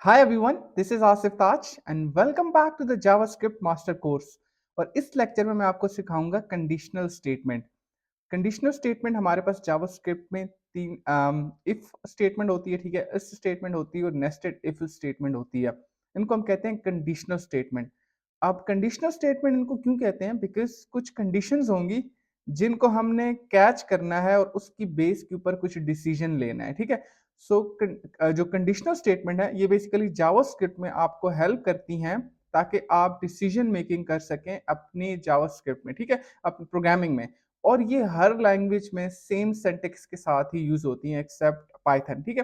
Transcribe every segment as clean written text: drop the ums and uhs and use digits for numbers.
Hi everyone, this is Asif Taj and welcome back to the JavaScript Master Course। और इस lecture में मैं आपको सिखाऊंगा कंडीशनल स्टेटमेंट। कंडीशनल स्टेटमेंट हमारे पास जावास्क्रिप्ट में तीन इफ स्टेटमेंट होती है, ठीक है, इस स्टेटमेंट होती है और नेस्टेड इफ स्टेटमेंट होती है। इनको हम कहते हैं कंडीशनल स्टेटमेंट। अब कंडीशनल स्टेटमेंट इनको क्यों कहते हैं? बिकॉज कुछ कंडीशंस होंगी जिनको हमने कैच करना है और उसकी बेस के ऊपर कुछ डिसीजन लेना है, ठीक है। जो कंडीशनल स्टेटमेंट है ये बेसिकली जावास्क्रिप्ट में आपको हेल्प करती हैं ताकि आप डिसीजन मेकिंग कर सकें अपने जावास्क्रिप्ट में, ठीक है, अपने प्रोग्रामिंग में। और ये हर लैंग्वेज में सेम सिंटैक्स के साथ ही यूज होती हैं एक्सेप्ट पाइथन, ठीक है।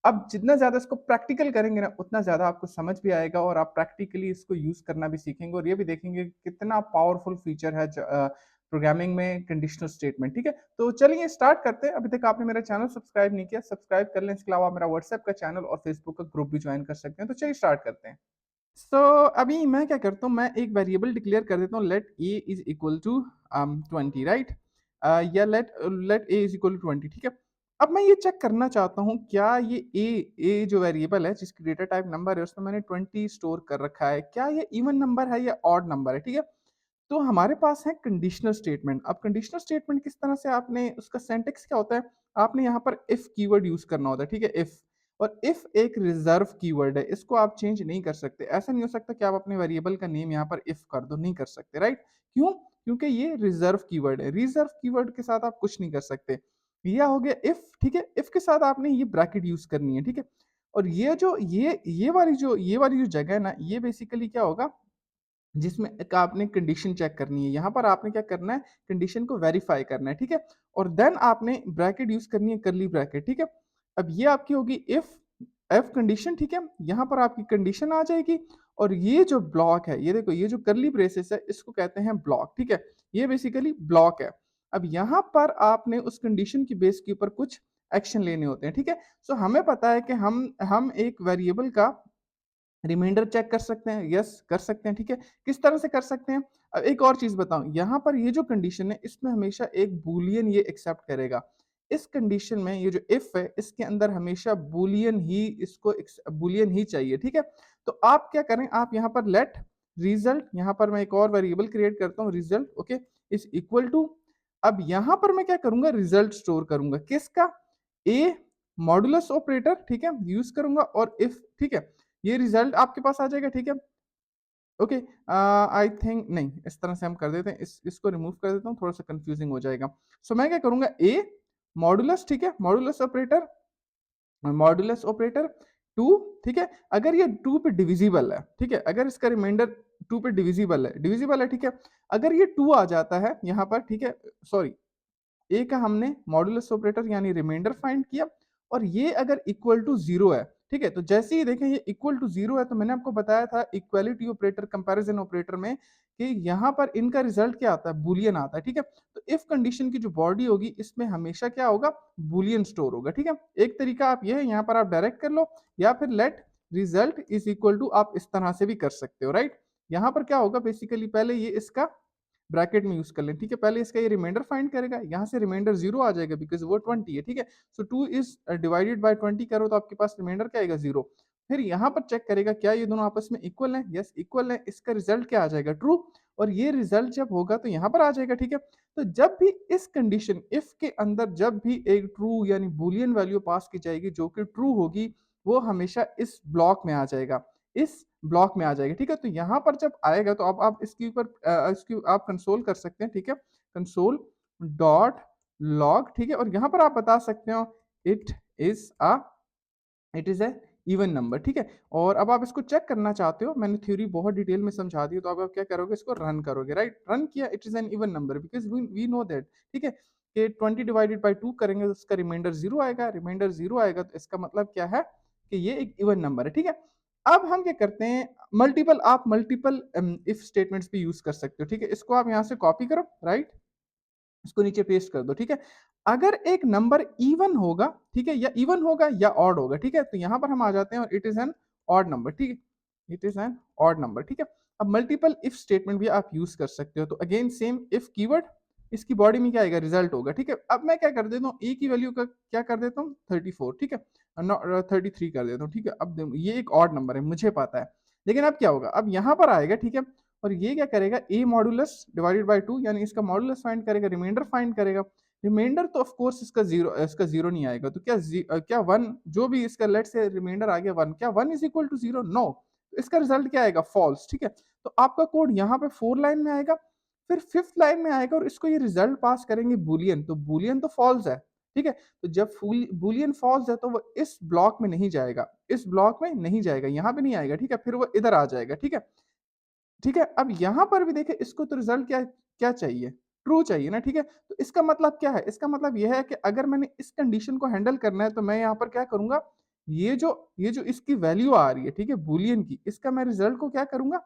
अब जितना ज्यादा इसको प्रैक्टिकल करेंगे ना उतना ज्यादा आपको समझ भी आएगा और आप प्रैक्टिकली इसको यूज करना भी सीखेंगे और ये भी देखेंगे कितना पावरफुल फीचर है प्रोग्रामिंग में कंडीशनल स्टेटमेंट, ठीक है। तो चलिए स्टार्ट करते हैं। अभी तक आपने मेरा चैनल सब्सक्राइब नहीं किया, सब्सक्राइब कर लें। इसके अलावा मेरा व्हाट्सएप का चैनल और फेसबुक का ग्रुप भी ज्वाइन कर सकते हैं। तो चलिए स्टार्ट करते हैं। सो अभी मैं क्या करता हूँ, मैं एक वेरिएबल डिक्लेयर कर देता हूँ, let A is equal to 20, right. या let let A is equal to 20, ठीक है। अब मैं ये चेक करना चाहता हूँ क्या ये ए जो वेरिएबल है जिसकी डेटा टाइप नंबर है उसमें मैंने 20 स्टोर कर रखा है, क्या ये इवन नंबर है या ऑड नंबर है, ठीक है। तो हमारे पास है कंडीशनल स्टेटमेंट। अब कंडीशनल स्टेटमेंट किस तरह से आपने उसका सिंटैक्स क्या होता है, आपने यहाँ पर इफ कीवर्ड यूज करना होता है, ठीक है, इफ। और इफ एक रिजर्व कीवर्ड है, इसको आप चेंज नहीं कर सकते। ऐसा नहीं हो सकता कि आप अपने वेरिएबल का नेम यहाँ पर इफ कर दो, नहीं कर सकते, राइट। क्यों? क्योंकि ये रिजर्व कीवर्ड है। रिजर्व कीवर्ड के साथ आप कुछ नहीं कर सकते। यह हो गया इफ, ठीक है। इफ के साथ आपने ये ब्रैकेट यूज करनी है, ठीक है। और ये वाली जो जगह है ना, ये बेसिकली क्या होगा, जिसमें एक आपने कंडीशन चेक करनी है। यहाँ पर आपने क्या करना है, कंडीशन को वेरीफाई करना है, ठीक है। और देन आपने ब्रैकेट यूज करनी है, करली ब्रैकेट, ठीक है। अब ये आपकी होगी इफ एफ कंडीशन, ठीक है। यहाँ पर आपकी कंडीशन आ जाएगी और ये जो ब्लॉक है, ये देखो, ये जो करली ब्रेसेस है इसको कहते हैं ब्लॉक, ठीक है। ये बेसिकली ब्लॉक है। अब यहाँ पर आपने उस कंडीशन की बेस के ऊपर कुछ एक्शन लेने होते हैं, ठीक है। सो हमें पता है कि हम एक वेरिएबल का रिमाइंडर चेक कर सकते हैं, यस कर सकते हैं, ठीक है। किस तरह से कर सकते हैं? अब एक और चीज बताऊं, यहाँ पर ये जो कंडीशन है इसमें हमेशा एक बूलियन ये एक्सेप्ट करेगा। इस कंडीशन में ये जो इफ है इसके अंदर हमेशा बूलियन ही चाहिए, ठीक है। तो आप क्या करें, आप यहाँ पर लेट रिजल्ट, यहाँ पर मैं एक और वेरिएबल क्रिएट करता हूँ, result, okay, is equal to. अब यहाँ पर मैं क्या करूंगा, रिजल्ट स्टोर करूंगा, किसका? ए मॉडुलस ऑपरेटर, ठीक है, यूज करूंगा और इफ, ठीक है। ये रिजल्ट आपके पास आ जाएगा, ठीक है। ओके, आई थिंक नहीं, इस तरह से हम कर देते हैं, इसको रिमूव कर देता हूँ, थोड़ा सा कंफ्यूजिंग हो जाएगा। सो मैं क्या करूंगा, ए मॉडुलस, ठीक है, मॉडुलस ऑपरेटर टू, ठीक है। अगर ये टू पे डिविजिबल है, ठीक है, अगर इसका रिमाइंडर टू पे डिविजिबल है, ठीक है। अगर ये टू आ जाता है यहाँ पर, ठीक है, सॉरी, ए का हमने मॉडुलस ऑपरेटर यानी रिमाइंडर फाइंड किया और ये अगर इक्वल टू जीरो है, ठीक है, तो जैसे ही देखें ये इक्वल टू जीरो है, तो मैंने आपको बताया था इक्वालिटी ऑपरेटर, कंपैरिजन ऑपरेटर में, कि यहां पर इनका रिजल्ट क्या आता है, बुलियन आता है, ठीक है। तो इफ कंडीशन की जो बॉडी होगी इसमें हमेशा क्या होगा, बुलियन स्टोर होगा, ठीक है। एक तरीका आप ये है, यहाँ पर आप डायरेक्ट कर लो या फिर let result is equal to, आप इस तरह से भी कर सकते हो, राइट। यहाँ पर क्या होगा, बेसिकली पहले ये इसका ब्रैकेट में यूज कर लें, ठीक है। पहले इसका ये रिमाइंडर फाइंड करेगा, यहाँ से रिमाइंडर जीरो आ जाएगा बिकॉज वो 20 है, ठीक है। सो 2 इज डिवाइडेड बाय 20 करो तो आपके पास रिमाइंडर क्या आएगा, जीरो। फिर यहाँ पर चेक करेगा क्या ये दोनों आपस में इक्वल है, यस इक्वल है, इसका रिजल्ट क्या आ जाएगा, ट्रू। और ये रिजल्ट जब होगा तो यहाँ पर आ जाएगा, ठीक है। तो जब भी इस कंडीशन इफ के अंदर जब भी एक ट्रू यानी बुलियन वैल्यू पास की जाएगी जो कि ट्रू होगी, वो हमेशा इस ब्लॉक में आ जाएगा, इस ब्लॉक में आ जाएगा, ठीक है। तो यहाँ पर जब आएगा तो अब आप इसके ऊपर इसकी आप कंसोल कर सकते हैं, ठीक है, कंसोल डॉट लॉग, ठीक है। और यहाँ पर आप बता सकते हो it is a it is a even number, ठीक है। और अब आप इसको चेक करना चाहते हो, मैंने थ्योरी बहुत डिटेल में समझा दी, तो अब आप क्या करोगे, इसको रन करोगे, राइट। रन किया, it is an even number because we know that, ठीक है, कि 20 डिवाइडेड बाई 2 करेंगे तो उसका रिमाइंडर जीरो आएगा, रिमाइंडर जीरो आएगा तो इसका मतलब क्या है कि ये एक इवन नंबर है, ठीक है। अब हम क्या करते हैं, मल्टीपल इफ स्टेटमेंट्स भी यूज कर सकते हो, ठीक है। इसको आप यहाँ से कॉपी करो, राइट, इसको नीचे पेस्ट कर दो, ठीक है। अगर एक नंबर इवन होगा, ठीक है, या इवन होगा या ऑड होगा, ठीक है, तो यहां पर हम आ जाते हैं और it is N odd number, ठीक है, it is N odd number, ठीक है। अब मल्टीपल इफ स्टेटमेंट भी आप यूज कर सकते हो, तो अगेन सेम इफ कीवर्ड, इसकी बॉडी में क्या आएगा, रिजल्ट होगा, ठीक है। अब मैं क्या कर देता हूँ, ए की वैल्यू का क्या कर देता हूँ 34, ठीक है। 33 कर देता हूँ, ठीक है। अब ये एक ऑड नंबर है, मुझे पता है, लेकिन अब क्या होगा, अब यहाँ पर आएगा, ठीक है, और ये क्या करेगा, ए मॉडुलस डिवाइडेड बाय 2, यानी इसका मॉडुलस फाइंड करेगा, रिमाइंडर फाइंड करेगा। रिमाइंडर तो ऑफ कोर्स इसका जीरो नहीं आएगा, तो क्या 1, जो भी इसका लेट से रिमाइंडर आ गया 1, क्या 1 इज इक्वल टू 0? नो। तो इसका रिजल्ट क्या आएगा, फॉल्स, ठीक है। तो आपका कोड यहाँ पे 4 लाइन में आएगा, फिर 5th लाइन में आएगा, और इसको ये रिजल्ट पास करेंगे बूलियन, तो बूलियन तो फॉल्स है, ठीक है। तो जब बूलियन फॉल्स है तो वो इस ब्लॉक में नहीं जाएगा, इस ब्लॉक में नहीं जाएगा, यहाँ पे नहीं आएगा, ठीक है, फिर वो इधर आ जाएगा, ठीक है। ठीक है, अब यहाँ पर भी देखिए, इसको तो रिजल्ट क्या क्या चाहिए, ट्रू चाहिए ना, ठीक है। तो इसका मतलब क्या है, इसका मतलब यह है कि अगर मैंने इस कंडीशन को हैंडल करना है, तो मैं यहाँ पर क्या करूंगा, ये जो इसकी वैल्यू आ रही है, ठीक है, बूलियन की, इसका मैं रिजल्ट को क्या करूंगा,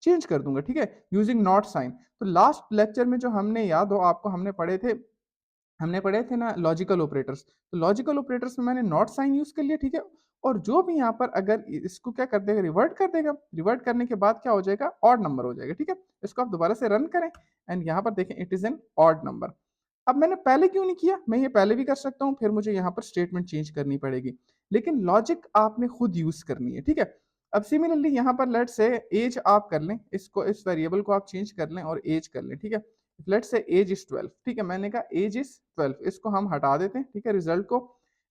चेंज कर दूंगा, ठीक है, यूजिंग नॉट साइन। तो लास्ट लेक्चर में जो हमने, याद हो आपको, हमने पढ़े थे ना लॉजिकल ऑपरेटर्स, तो लॉजिकल ऑपरेटर्स में मैंने नॉट साइन यूज कर लिया, ठीक है। और जो भी यहाँ पर अगर इसको क्या कर देगा, रिवर्ट कर देगा, रिवर्ट करने के बाद क्या हो जाएगा, ऑड नंबर हो जाएगा, ठीक है। इसको आप दोबारा से रन करें, एंड यहाँ पर देखें it is N odd number. अब मैंने पहले क्यों नहीं किया, मैं ये पहले भी कर सकता हूँ, फिर मुझे यहाँ पर स्टेटमेंट चेंज करनी पड़ेगी, लेकिन लॉजिक आपने खुद यूज करनी है, ठीक है। अब सिमिलरली यहाँ पर लेट से एज आप कर लें, इसको, इस वेरिएबल को आप चेंज कर लें और एज कर लें, ठीक है। लेट से एज इज 12, ठीक है, मैंने कहा एज इज 12, इसको हम हटा देते हैं, ठीक है, रिजल्ट को।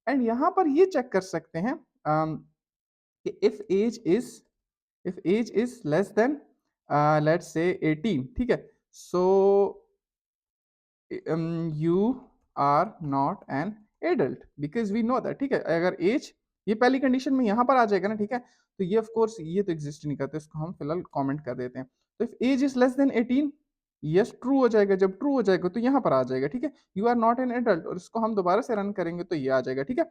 एंड यहाँ पर ये चेक कर सकते हैं कि if age is less than let से 18, ठीक है, so you are not an adult, because we know that, ठीक है। अगर एज, ये पहली कंडीशन में यहाँ पर आ जाएगा ना, ठीक है, तो ये ऑफ कोर्स ये तो एग्जिस्ट नहीं करते, इसको हम फिलहाल कमेंट कर देते हैं। तो if age is less than 18, yes true हो जाएगा, जब ट्रू हो जाएगा तो यहाँ पर आ जाएगा, ठीक है, you are not an adult, और इसको हम दोबारा से रन करेंगे तो ये आ जाएगा, ठीक है।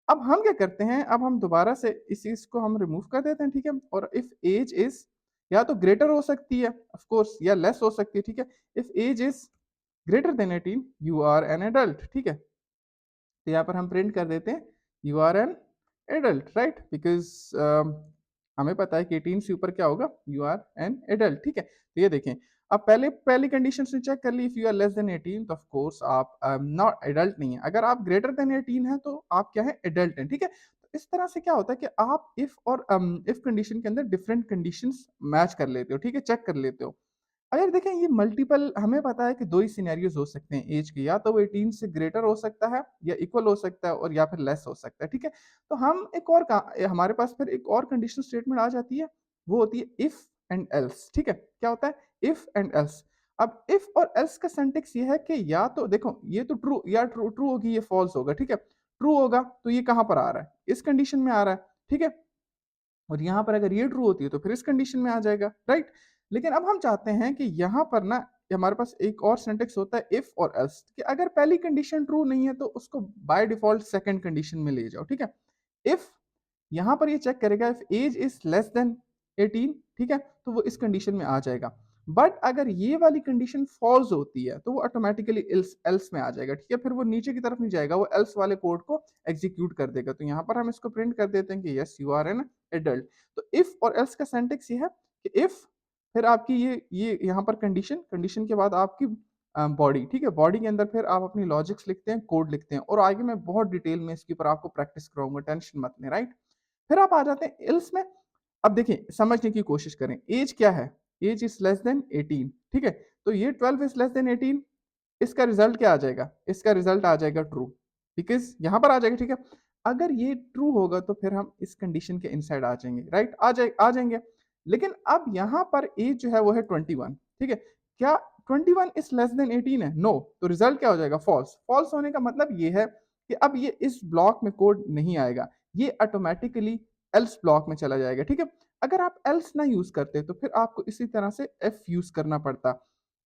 अब हम क्या करते हैं, अब हम दोबारा से इस चीज को हम रिमूव कर देते हैं, ठीक है। और इफ एज इज, या तो ग्रेटर हो सकती है ऑफ कोर्स, या लेस हो सकती है, ठीक है। If age is greater than 18, you are an adult, ठीक है। तो यहाँ पर हम प्रिंट कर देते हैं you are an adult, right, because हमें पता है कि 18 से ऊपर क्या होगा, यू आर एन एडल्ट, ठीक है। तो ये देखें, अब पहली कंडीशन से चेक कर ली, if you are less than 18, तो ऑफ कोर्स आप नॉट एडल्ट नहीं है, अगर आप ग्रेटर देन 18 है तो आप क्या है, एडल्ट हैं, ठीक है। तो इस तरह से क्या होता है कि आप इफ और इफ कंडीशन के अंदर डिफरेंट कंडीशंस मैच कर लेते हो, ठीक है, चेक कर लेते हो। अगर देखें, ये मल्टीपल, हमें पता है कि दो ही सिनेरियोज हो सकते हैं एज के, या तो वो 18 से ग्रेटर हो सकता है, या इक्वल हो सकता है, और या फिर लेस हो सकता है, ठीक है। तो हम एक और हमारे पास फिर एक और कंडीशनल स्टेटमेंट आ जाती है, वो होती है इफ एंड एल्स, ठीक है। क्या होता है, इफ एंड एल्स। अब इफ और एल्स का सिंटेक्स ये है कि या तो देखो, ये तो ट्रू, या ट्रू ट्रू होगी, ये फॉल्स होगा, ठीक है। ट्रू होगा तो ये कहां पर आ रहा है, इस कंडीशन में आ रहा है, ठीक है। और यहाँ पर अगर ये ट्रू होती है तो फिर इस कंडीशन में आ जाएगा, राइट। लेकिन अब हम चाहते हैं कि यहाँ पर ना, हमारे पास एक और सिंटेक्स होता है इफ और एल्स, कि अगर पहली कंडीशन ट्रू नहीं है तो उसको बाय डिफॉल्ट सेकंड कंडीशन में ले जाओ, ठीक है। इफ, यहाँ पर ये चेक करेगा if age is less than 18, ठीक है, तो वो इस कंडीशन में आ जाएगा। बट अगर ये वाली कंडीशन फॉल्स होती है तो वो ऑटोमेटिकली एल्स एल्स में आ जाएगा, ठीक है, फिर वो नीचे की तरफ नहीं जाएगा, वो एल्स वाले कोड को एग्जीक्यूट कर देगा। तो यहाँ पर हम इसको प्रिंट कर देते हैं कि yes you are an adult. तो इफ और एल्स का सेंटेक्स ये है कि इफ, फिर आपकी ये यहाँ पर कंडीशन, कंडीशन के बाद आपकी बॉडी, ठीक है, बॉडी के अंदर फिर आप अपनी लॉजिक्स लिखते हैं, कोड लिखते हैं, और आगे मैं बहुत डिटेल में इसके ऊपर आपको प्रैक्टिस कराऊंगा, टेंशन मत लें, राइट। फिर आप आ जाते हैं एल्स में। अब देखिए, समझने की कोशिश करें, एज क्या है, एज इज लेस देन 18, ठीक है। तो ये 12 इज लेस देन 18, इसका रिजल्ट क्या आ जाएगा, इसका रिजल्ट आ जाएगा ट्रू, बिकॉज यहां पर आ जाएगा, ठीक है। अगर ये ट्रू होगा तो फिर हम इस कंडीशन के इनसाइड आ जाएंगे, राइट, आ जाएंगे। लेकिन अब यहां पर एज जो है वो है 21, ठीक है। क्या 21 इज लेस देन 18 है, नो, तो रिजल्ट क्या हो जाएगा, फॉल्स। फॉल्स होने का मतलब ये है कि अब ये इस ब्लॉक में कोड नहीं आएगा, ये ऑटोमेटिकली एल्स ब्लॉक में चला जाएगा, ठीक है। अगर आप एल्स ना यूज करते तो फिर आपको इसी तरह से एफ यूज करना पड़ता।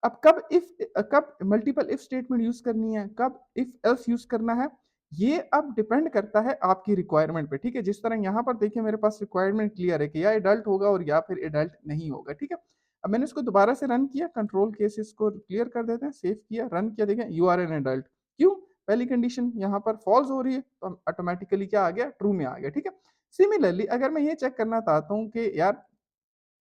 अब कब मल्टीपल इफ स्टेटमेंट यूज करनी है, कब इफ एल्स यूज करना है, ये अब डिपेंड करता है आपकी रिक्वायरमेंट पे, ठीक है। जिस तरह यहाँ पर देखिए, मेरे पास रिक्वायरमेंट क्लियर है कि या एडल्ट होगा और या फिर एडल्ट नहीं होगा, ठीक है। अब मैंने इसको दोबारा से रन किया, कंट्रोल केसेस को क्लियर कर देते हैं, सेव किया, रन किया, देखें यू आर एन एडल्ट। क्यों, पहली कंडीशन यहाँ पर फॉल्स हो रही है, तो ऑटोमेटिकली क्या आ गया, ट्रू में आ गया, ठीक है। सिमिलरली अगर मैं ये चेक करना चाहता हूँ कि यार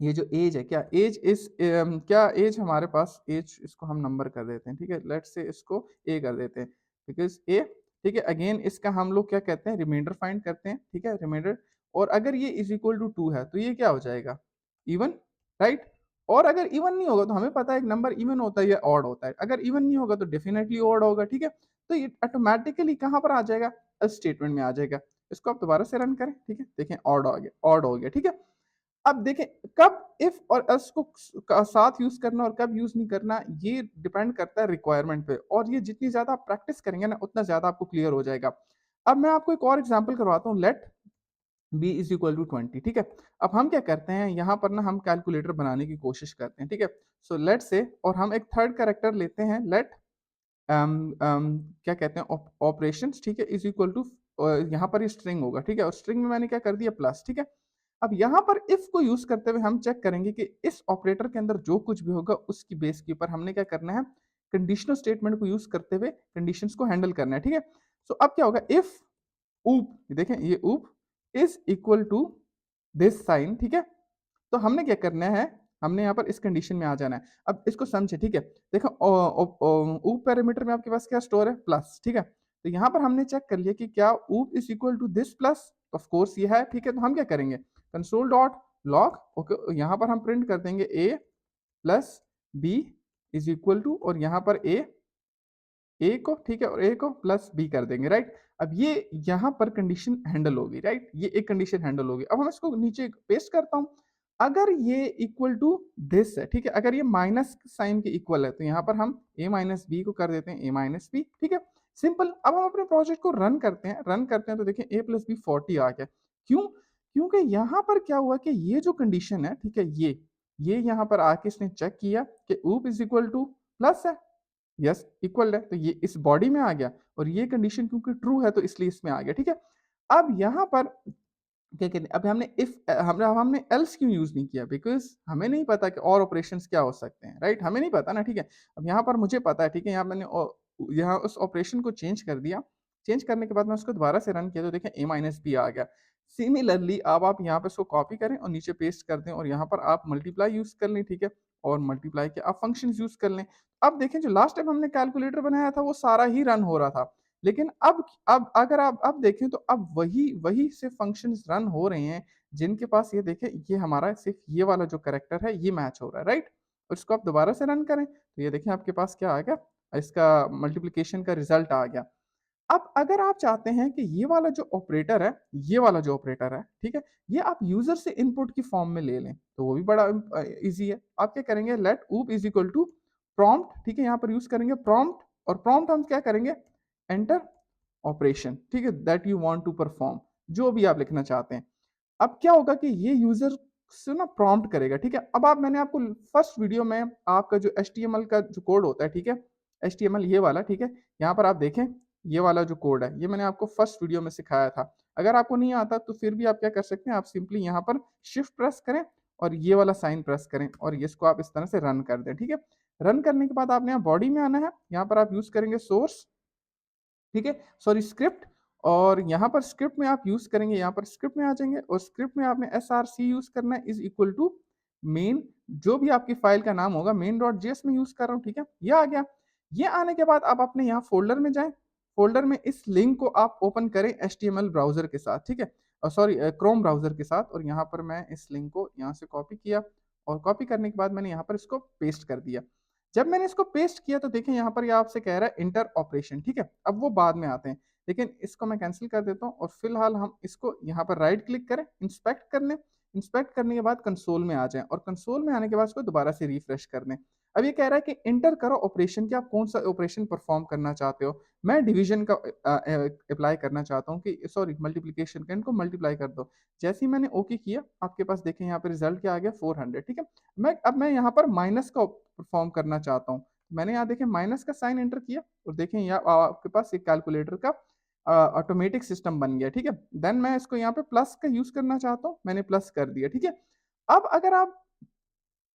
ये जो एज है, क्या एज हमारे पास, एज इसको हम नंबर कर देते हैं, ठीक है, लेट्स से इसको ए कर देते हैं, बिकॉज ए, ठीक है, अगेन इसका हम लोग क्या कहते हैं, रिमाइंडर फाइंड करते हैं, ठीक है, रिमाइंडर। और अगर ये इज इक्वल टू 2 है तो ये क्या हो जाएगा, इवन, राइट। और अगर इवन नहीं होगा तो हमें पता है एक नंबर इवन होता है या ऑड होता है, अगर इवन नहीं होगा तो डेफिनेटली ऑड होगा, ठीक है। तो ये ऑटोमेटिकली कहाँ पर आ जाएगा, स्टेटमेंट में आ जाएगा। इसको आप दोबारा से रन करें, ठीक है, देखें ऑड हो गया, ऑड हो गया, ठीक है। अब देखें कब इफ और एल्स को साथ यूज करना और कब यूज नहीं करना, ये डिपेंड करता है रिक्वायरमेंट पे, और ये जितनी ज्यादा आप प्रैक्टिस करेंगे ना उतना ज्यादा आपको क्लियर हो जाएगा। अब मैं आपको एक और एग्जांपल करवाता हूँ, let b is equal to 20, ठीक है। अब हम क्या करते हैं यहाँ पर ना, हम कैलकुलेटर बनाने की कोशिश करते हैं, ठीक है। सो लेट से, और हम एक थर्ड कैरेक्टर लेते हैं, लेट क्या कहते हैं, ऑपरेशन, ठीक है, इज इक्वल टू, यहाँ पर ये स्ट्रिंग होगा, ठीक है, और स्ट्रिंग में मैंने क्या कर दिया, प्लस, ठीक है। अब यहाँ पर इफ को यूज करते हुए हम चेक करेंगे कि इस ऑपरेटर के अंदर जो कुछ भी होगा उसकी बेस के ऊपर हमने क्या करना है, कंडीशनल स्टेटमेंट को यूज करते हुए कंडीशंस को हैंडल करना है, ठीक है। सो अब क्या होगा, इफ ऊप, देखें ये op is equal to this sign, ठीक है। तो हमने क्या करना है, हमने यहाँ पर इस कंडीशन में आ जाना है। अब इसको समझे, ठीक है। देखो ऊप पैरामीटर में आपके पास क्या स्टोर है, प्लस, ठीक है। तो यहाँ पर हमने चेक कर लिया कि क्या op is equal to this plus, of course ये है, ठीक है। तो हम क्या करेंगे, कंसोल डॉट लॉग, ओके, यहाँ पर हम प्रिंट कर देंगे A plus B is equal to, और यहाँ पर ए को, ठीक है, और ए को प्लस बी कर देंगे, राइट। अब ये यहाँ पर कंडीशन हैंडल होगी, राइट, ये एक कंडीशन हैंडल होगी। अब हम इसको नीचे पेस्ट करता हूँ, अगर ये इक्वल टू दिस है, ठीक है, अगर ये माइनस साइन के इक्वल है तो यहाँ पर हम ए माइनस बी को कर देते हैं ए माइनस बी, ठीक है, सिंपल। अब हम अपने प्रोजेक्ट को रन करते हैं, रन करते हैं तो देखिए ए प्लस बी 40 आ गया। क्यों, क्योंकि यहाँ पर क्या हुआ कि ये जो कंडीशन है, ठीक है, ये यहाँ पर आके इसने चेक किया कि ऊप इज इक्वल टू प्लस है, यस इक्वल है, तो ये इस बॉडी में आ गया, और ये कंडीशन क्योंकि ट्रू है तो इसलिए इसमें आ गया, ठीक है। अब यहाँ पर क्या कहते हैं, अब हमने इफ हमने एल्स क्यों यूज नहीं किया, बिकॉज हमें नहीं पता कि और ऑपरेशंस क्या हो सकते हैं, राइट, हमें नहीं पता ना, ठीक है। अब यहाँ पर मुझे पता है, ठीक है, यहाँ मैंने यहाँ उस ऑपरेशन को चेंज कर दिया, चेंज करने के बाद मैं उसको दोबारा से रन किया तो देखें ए माइनस बी आ गया। सिमिलरली अब आप यहाँ पे इसको कॉपी करें और नीचे पेस्ट कर दें, और यहाँ पर आप मल्टीप्लाई यूज कर लें, ठीक है, और मल्टीप्लाई के आप फंक्शन यूज कर लें। अब देखें जो लास्ट टाइम हमने कैलकुलेटर बनाया था वो सारा ही रन हो रहा था, लेकिन अब अगर आप अब देखें तो अब वही वही से फंक्शंस रन हो रहे हैं जिनके पास, ये देखें, ये हमारा सिर्फ ये वाला जो करेक्टर है ये मैच हो रहा है, राइट। और इसको आप दोबारा से रन करें तो ये देखें आपके पास क्या आ गया, इसका मल्टीप्लिकेशन का रिजल्ट आ गया। अब अगर आप चाहते हैं कि ये वाला जो ऑपरेटर है, ये वाला जो ऑपरेटर है, ठीक है, ये आप यूजर से इनपुट की फॉर्म में ले लें तो वो भी बड़ा इजी है। आप क्या करेंगे, लेट ऊप इज इक्वल टू प्रॉम्प्ट, ठीक है, यहाँ पर यूज करेंगे प्रॉम्प्ट, और प्रॉम्प्ट हम क्या करेंगे, एंटर ऑपरेशन, ठीक है, that you want to perform, जो भी आप लिखना चाहते हैं। अब क्या होगा कि ये यूजर से ना प्रॉम्प्ट करेगा, ठीक है। अब आप, मैंने आपको फर्स्ट वीडियो में आपका जो HTML का जो कोड होता है, ठीक है, HTML ये वाला, ठीक है, यहाँ पर आप देखें ये वाला जो कोड है ये मैंने आपको फर्स्ट वीडियो में सिखाया था। अगर आपको नहीं आता तो फिर भी आप क्या कर सकते हैं, आप सिंपली यहाँ पर शिफ्ट प्रेस करें और ये वाला साइन प्रेस करें और इसको आप इस तरह से रन कर दें, ठीक है। रन करने के बाद आपने यहाँ बॉडी में आना है, यहाँ पर आप यूज करेंगे सोर्स, ठीक है, सॉरी स्क्रिप्ट, और यहाँ पर स्क्रिप्ट में आप यूज करेंगे, यहाँ पर स्क्रिप्ट में आ जाएंगे और स्क्रिप्ट में आपने src यूज करना है, इज इक्वल टू मेन, जो भी आपकी फाइल का नाम होगा, मेन डॉट जेएस में यूज कर रहा हूँ, ठीक है, ये आ गया। ये आने के बाद आप अपने यहाँ फोल्डर में जाएं, फोल्डर में इस लिंक को आप ओपन करें HTML ब्राउजर के साथ, ठीक है, सॉरी क्रोम ब्राउजर के साथ, और यहाँ पर मैं इस लिंक को यहाँ से कॉपी किया, और कॉपी करने के बाद मैंने यहाँ पर इसको पेस्ट कर दिया। जब मैंने इसको पेस्ट किया तो देखें यहाँ पर ये आपसे कह रहा है इंटर ऑपरेशन, ठीक है, अब वो बाद में आते हैं, लेकिन इसको मैं कैंसिल कर देता हूँ और फिलहाल हम इसको यहाँ पर राइट क्लिक करें, इंस्पेक्ट कर लें, इंस्पेक्ट करने के बाद कंसोल में आ जाएं, और कंसोल में आने के बाद इसको दोबारा से रिफ्रेश कर दें। अब ये कह रहा है कि इंटर करो ऑपरेशन, कि आप कौन सा ऑपरेशन परफॉर्म करना चाहते हो। मैं डिवीजन का अप्लाई करना चाहता हूँ, कि सॉरी मल्टीप्लीकेशन का, इनको मल्टीप्लाई कर दो। जैसे ही मैंने ओके किया आपके पास देखें यहाँ पर रिजल्ट क्या आ गया, 400, ठीक है। मैं यहाँ पर माइनस का परफॉर्म करना चाहता हूँ, मैंने यहाँ देखें माइनस का साइन एंटर किया, और देखें यहाँ आपके पास एक कैलकुलेटर का ऑटोमेटिक सिस्टम बन गया, ठीक है। देन मैं इसको यहाँ पे प्लस का यूज करना चाहता हूँ, मैंने प्लस कर दिया, ठीक है। अब अगर आप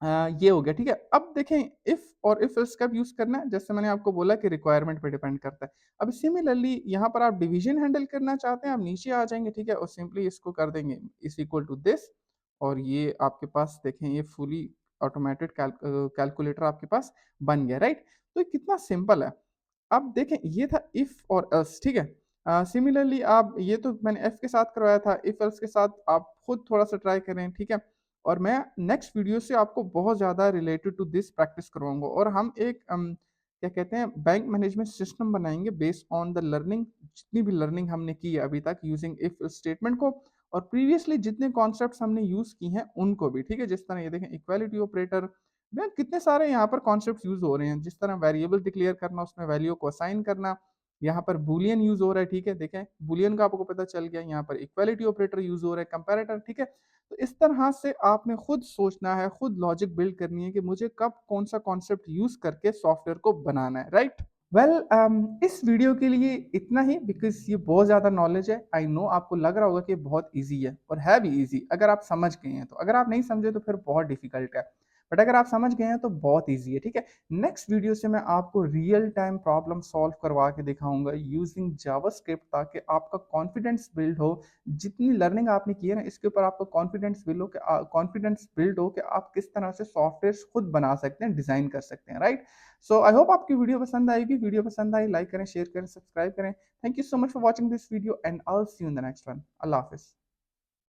ये हो गया, ठीक है। अब देखें इफ और इफ एल्स कब यूज करना है, जैसे मैंने आपको बोला कि रिक्वायरमेंट पे डिपेंड करता है। अब सिमिलरली यहाँ पर आप डिवीजन हैंडल करना चाहते हैं, आप नीचे आ जाएंगे, ठीक है, और सिंपली इसको कर देंगे इज इक्वल टू दिस, और ये आपके पास देखें ये फुली ऑटोमेटेड कैलकुलेटर आपके पास बन गया, राइट। तो ये कितना सिंपल है। अब देखें ये था इफ और एल्स, ठीक है। सिमिलरली आप ये तो मैंने एफ के साथ करवाया था, इफ एल्स के साथ आप खुद थोड़ा सा ट्राई करें, ठीक है। और मैं नेक्स्ट वीडियो से आपको बहुत ज़्यादा रिलेटेड टू दिस प्रैक्टिस करवाऊंगा, और हम एक क्या कहते हैं बैंक मैनेजमेंट सिस्टम बनाएंगे बेस्ड ऑन द लर्निंग, जितनी भी लर्निंग हमने की है अभी तक यूजिंग इफ स्टेटमेंट को, और प्रीवियसली जितने कॉन्सेप्ट्स हमने यूज की हैं उनको भी, ठीक है। जिस तरह ये देखें इक्वालिटी ऑपरेटर, भैया कितने सारे यहाँ पर कॉन्सेप्ट यूज हो रहे हैं, जिस तरह वेरिएबल डिक्लेयर करना, उसमें वैल्यू को असाइन करना, यहाँ पर बुलियन यूज हो रहा है, ठीक है। देखें बुलियन का आपको पता चल गया, यहाँ पर इक्वालिटी ऑपरेटर यूज हो रहा है, कंपैरेटर, ठीक है। तो इस तरह से आपने खुद सोचना है, खुद लॉजिक बिल्ड करनी है कि मुझे कब कौन सा कॉन्सेप्ट यूज करके सॉफ्टवेयर को बनाना है, राइट। वेल इस वीडियो के लिए इतना ही, बिकॉज ये बहुत ज़्यादा नॉलेज है। आई नो आपको लग रहा होगा कि बहुत इजी है, और है भी इजी अगर आप समझ गए हैं तो। अगर आप नहीं समझे तो फिर बहुत डिफिकल्ट है, बट अगर आप समझ गए हैं तो बहुत इजी है, ठीक है। नेक्स्ट वीडियो से मैं आपको रियल टाइम प्रॉब्लम सॉल्व करवा के दिखाऊंगा यूजिंग जावास्क्रिप्ट, ताकि आपका कॉन्फिडेंस बिल्ड हो। जितनी लर्निंग आपने की है ना, इसके ऊपर आपका कॉन्फिडेंस बिल्ड हो कि आप किस तरह से सॉफ्टवेयर खुद बना सकते हैं, डिजाइन कर सकते हैं, राइट। सो आई होप आपकी वीडियो पसंद आएगी। वीडियो पसंद आई लाइक करें, शेयर करें, सब्सक्राइब करें। Thank you so much for watching this video and I will see you in the next one. Allah Hafiz.